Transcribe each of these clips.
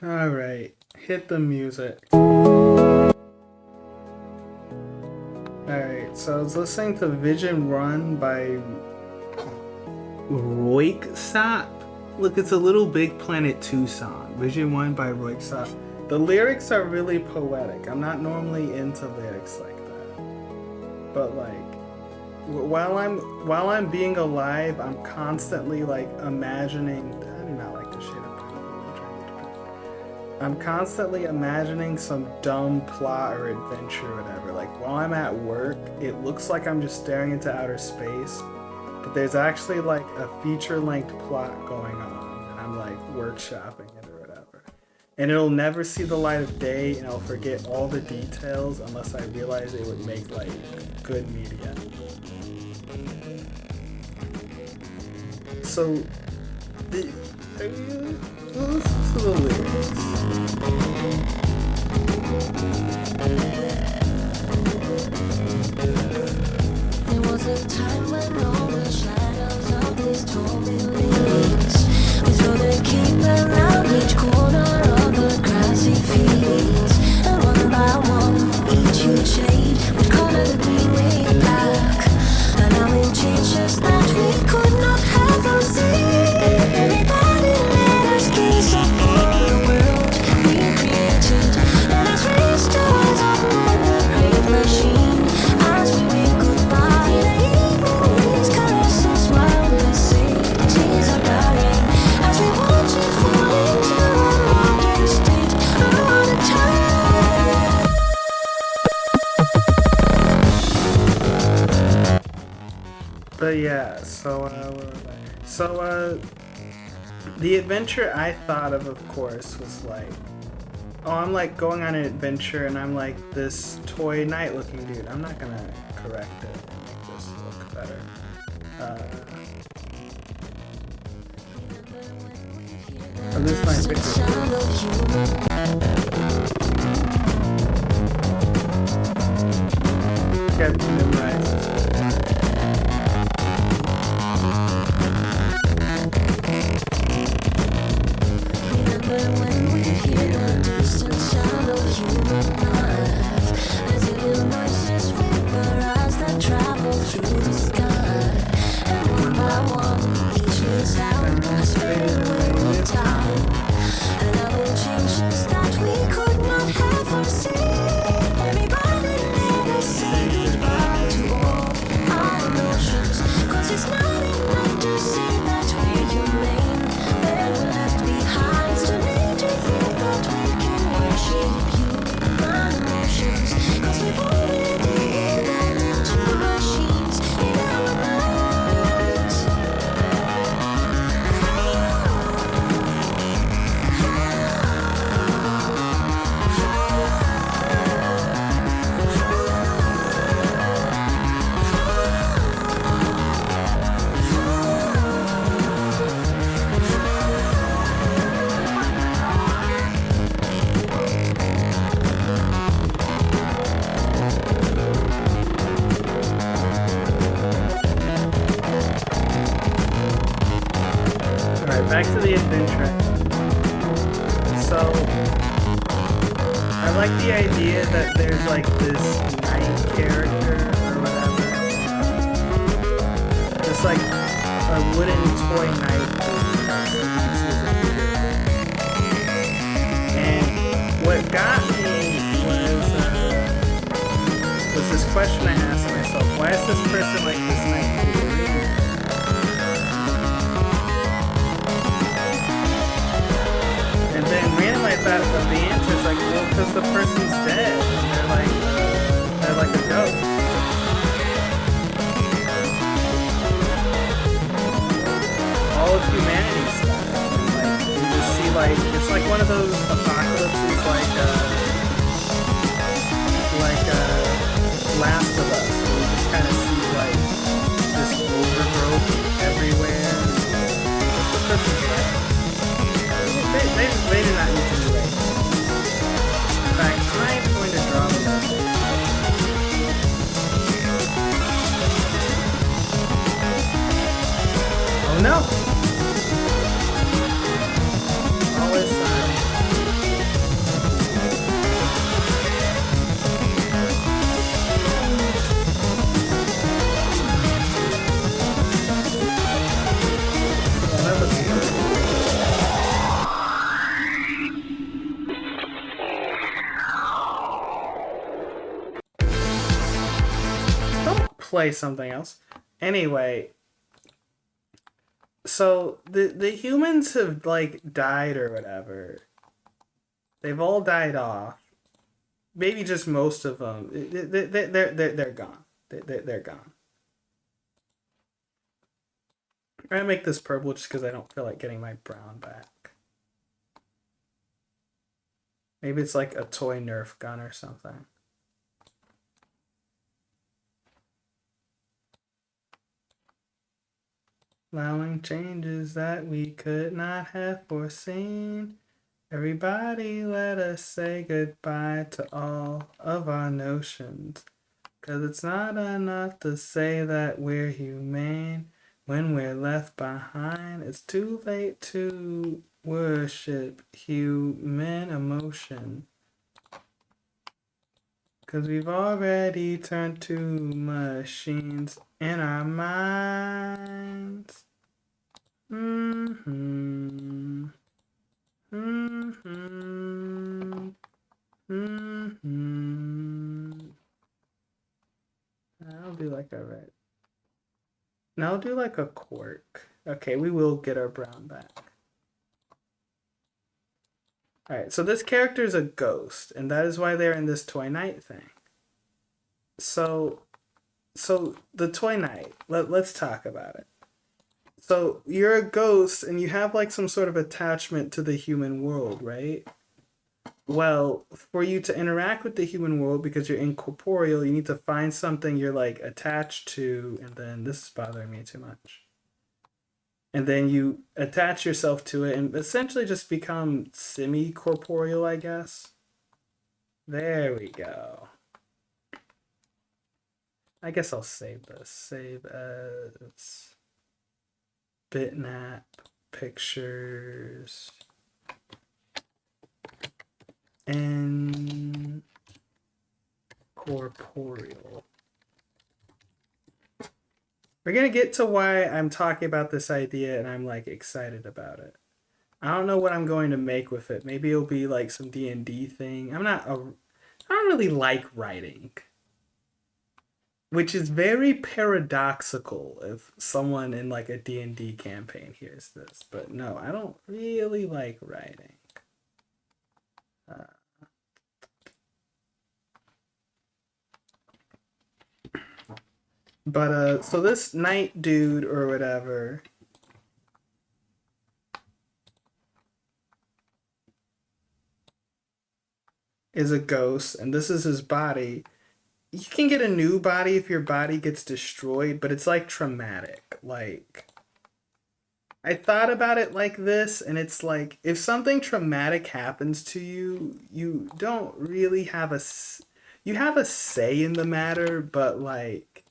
Alright, hit the music. Alright, so I was listening to Vision Run by Roiksop. Look, it's a Little Big Planet 2 song. Vision 1 by Roiksop. The lyrics are really poetic. I'm not normally into lyrics like that. But like, while I'm being alive, I'm constantly like imagining. I do not like the shade of purple. I'm constantly imagining some dumb plot or adventure or whatever. Like while I'm at work, it looks like I'm just staring into outer space, but there's actually like a feature-length plot going on, and I'm like workshopping it or whatever. And it'll never see the light of day, and I'll forget all the details unless I realize it would make like good media. So, listen to the lyrics. There was a time when all the shadows of these tall buildings, we throw the cape around each corner of the grassy fields, and one by one, each hued shade would color the green with black. And now in changes that we could not have foreseen, everybody let us gaze upon the world we created. Let us race towards our own great machine as we wave goodbye. The evening breeze caress us while the cities are dying, as we watch it fall into a modern state of the time. But yeah, the adventure I thought of course, was like, oh, I'm like going on an adventure and I'm like this toy knight looking dude. I'm not gonna correct it and make this look better. Oh, this is my picture. Got to memorize this. Remember when we hear the distant sound of human life, as it embraces whispers that travel through the sky, and one by one each new sound has faded away with time, and now in changes that we could not have foreseen. Everybody let us say goodbye to all our emotions, 'cause it's not enough to say that we're humane. Then we're left behind to make you think that we can worship human emotions, 'cause we've already invented two machines in our minds. Alright, back to the adventure. So, I like the idea that there's like this knight character or whatever. Just like a wooden toy knight. And what got me was this question I asked myself: why is this person like this knight? And then randomly I thought of the answer is like, well, because the person's dead. And they're like a ghost. All of humanity's stuff. And like you just see like it's like one of those apocalypses like Last of Us, where you just kind of see like this overgrowth everywhere. It's the person's dead. They do not need to do that. In fact, I'm going to draw them. Oh no! All is silent. play something else. Anyway, so the humans have like died or whatever. They've all died off. Maybe just most of them. They're gone. They're gone. I'm gonna make this purple just because I don't feel like getting my brown back. Maybe it's like a toy Nerf gun or something. Allowing changes that we could not have foreseen. Everybody let us say goodbye to all of our notions. 'Cause it's not enough to say that we're humane. When we're left behind, it's too late to worship human emotion. 'Cause we've already turned to machines in our minds. Mm-hmm. Mm-hmm. Mm-hmm. I'll do like a red. Now I'll do like a quirk. Okay, we will get our brown back. Alright, so this character is a ghost, and that is why they're in this toy night thing. So the toy night, let's talk about it. So you're a ghost and you have like some sort of attachment to the human world, right? Well, for you to interact with the human world, because you're incorporeal, you need to find something you're like attached to, and then this is bothering me too much. And then you attach yourself to it and essentially just become semi-corporeal, I guess. There we go. I guess I'll save this. Save as bitmap pictures. Incorporeal. We're gonna get to why I'm talking about this idea and I'm like excited about it. I don't know what I'm going to make with it. Maybe it'll be like some D&D thing. I don't really like writing, which is very paradoxical if someone in like a D&D campaign hears this. But no, I don't really like writing. But so this night dude or whatever is a ghost, and this is his body. You can get a new body if your body gets destroyed, but it's like traumatic. Like, I thought about it like this, and it's like if something traumatic happens to you, you don't really have you have a say in the matter, but like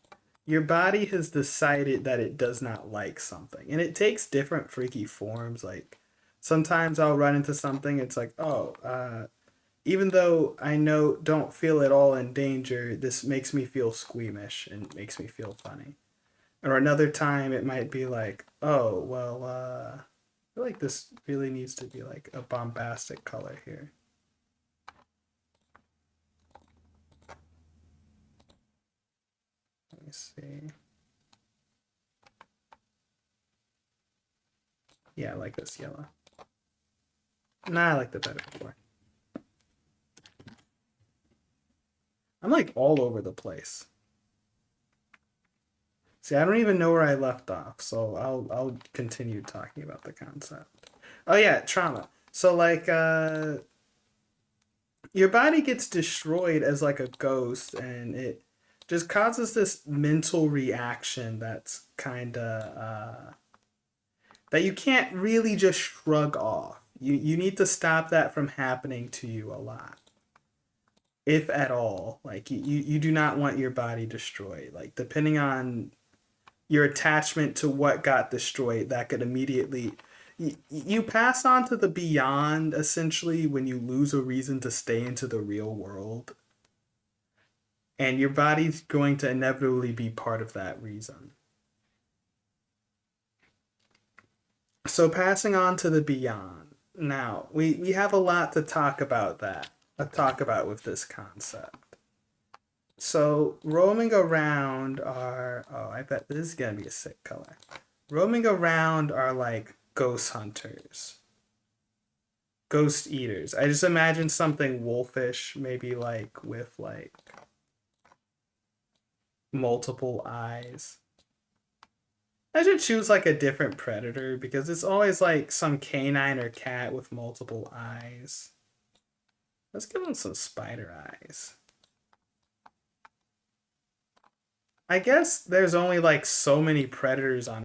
your body has decided that it does not like something, and it takes different freaky forms. Like sometimes I'll run into something, it's like, oh, even though I don't feel at all in danger, this makes me feel squeamish and makes me feel funny. Or another time it might be like, oh, well, I feel like this really needs to be like a bombastic color here. Let me see. Yeah, I like this yellow. Nah, I like the better before. I'm like all over the place. See, I don't even know where I left off, so I'll continue talking about the concept. Oh yeah, trauma. So like your body gets destroyed as like a ghost, and it just causes this mental reaction that's kind of that you can't really just shrug off. You need to stop that from happening to you a lot, if at all. Like you do not want your body destroyed. Like depending on your attachment to what got destroyed, that could immediately you pass on to the beyond essentially when you lose a reason to stay into the real world, and your body's going to inevitably be part of that reason. So passing on to the beyond. Now we have a lot to talk about with this concept. So roaming around are, oh, I bet this is gonna be a sick color. Roaming around are like ghost hunters, ghost eaters. I just imagine something wolfish, maybe like with like multiple eyes. I should choose like a different predator because it's always like some canine or cat with multiple eyes. Let's give them some spider eyes. I guess there's only like so many predators on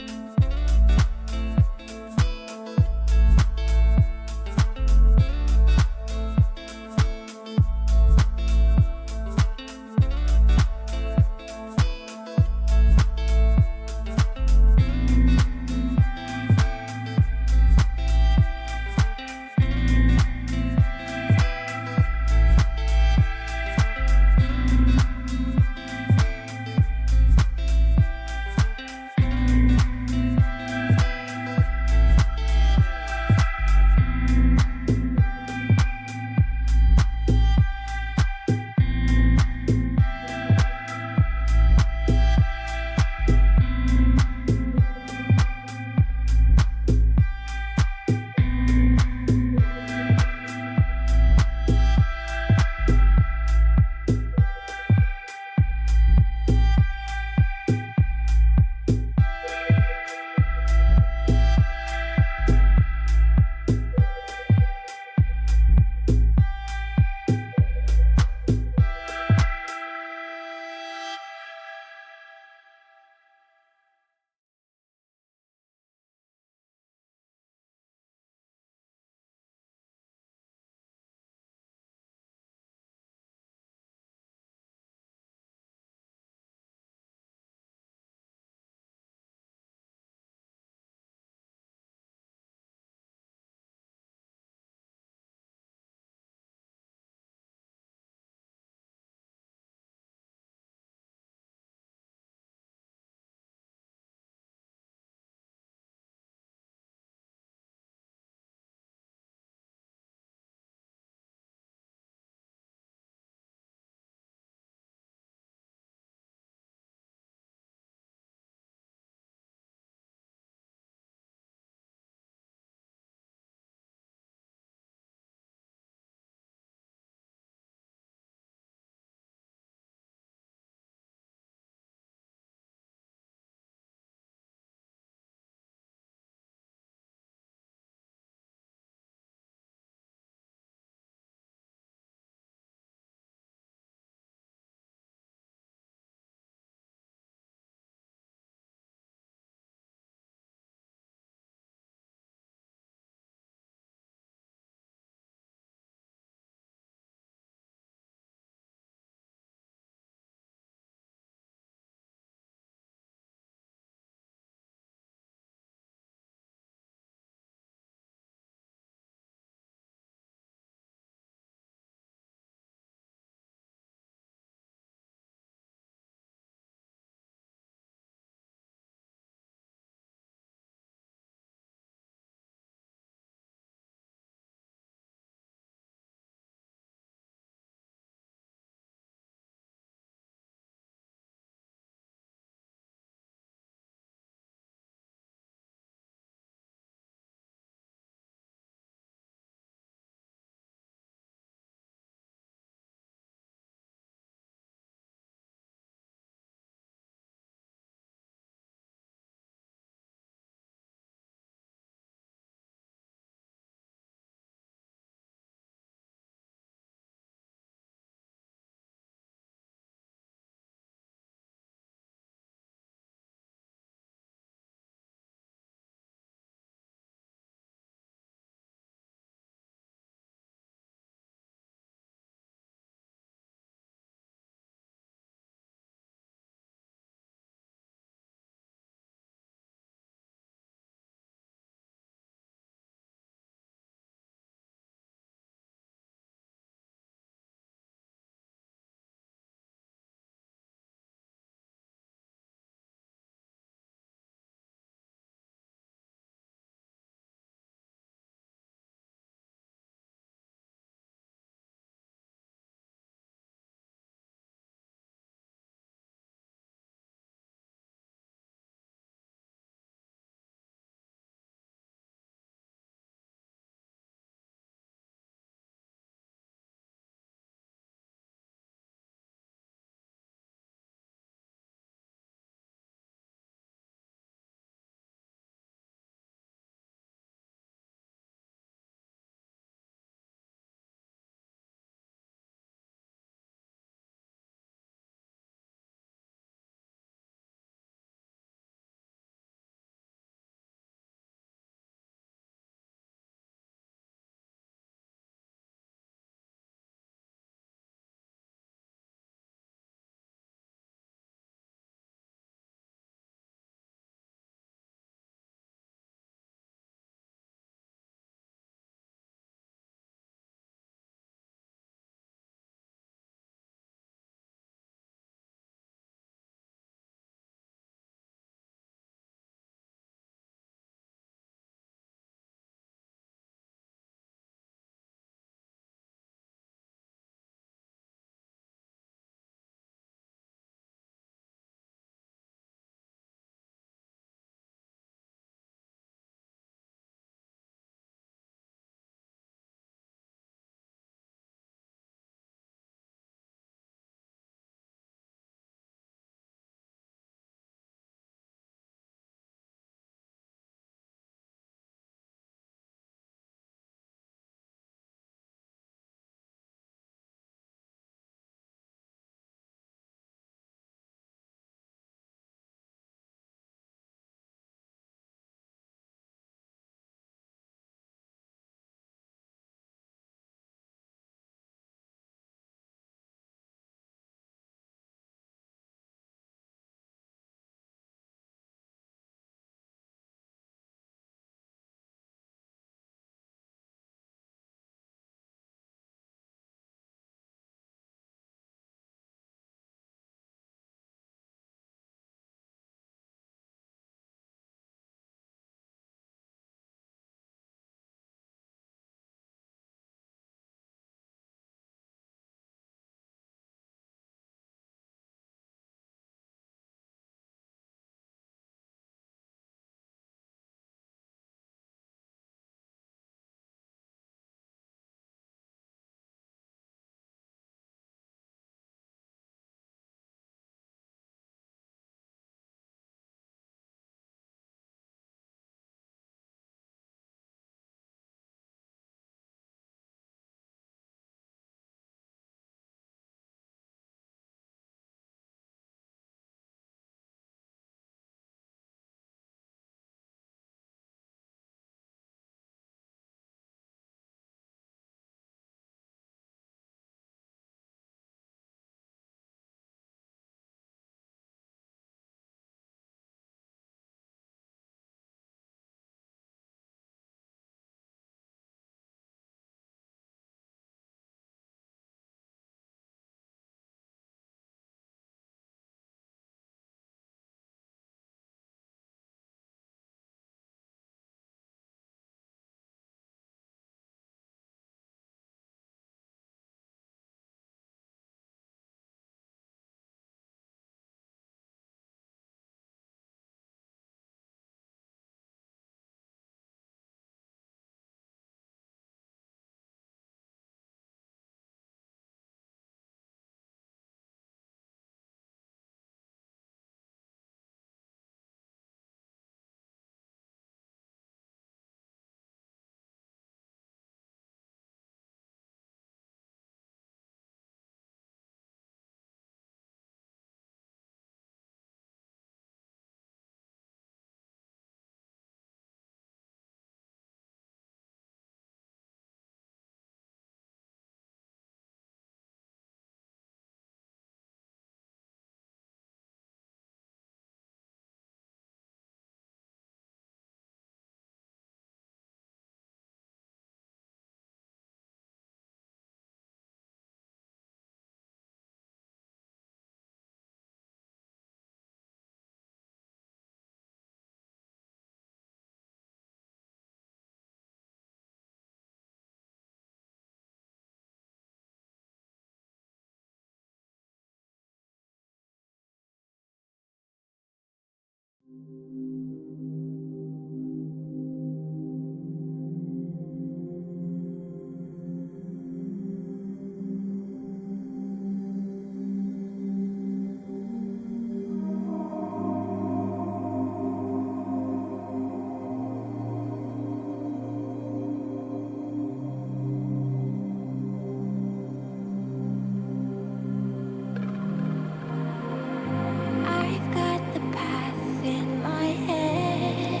I've got the path in my head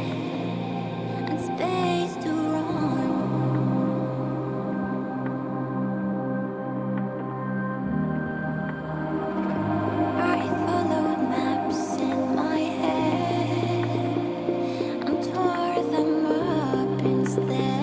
and space to run. I followed maps in my head and tore them up instead.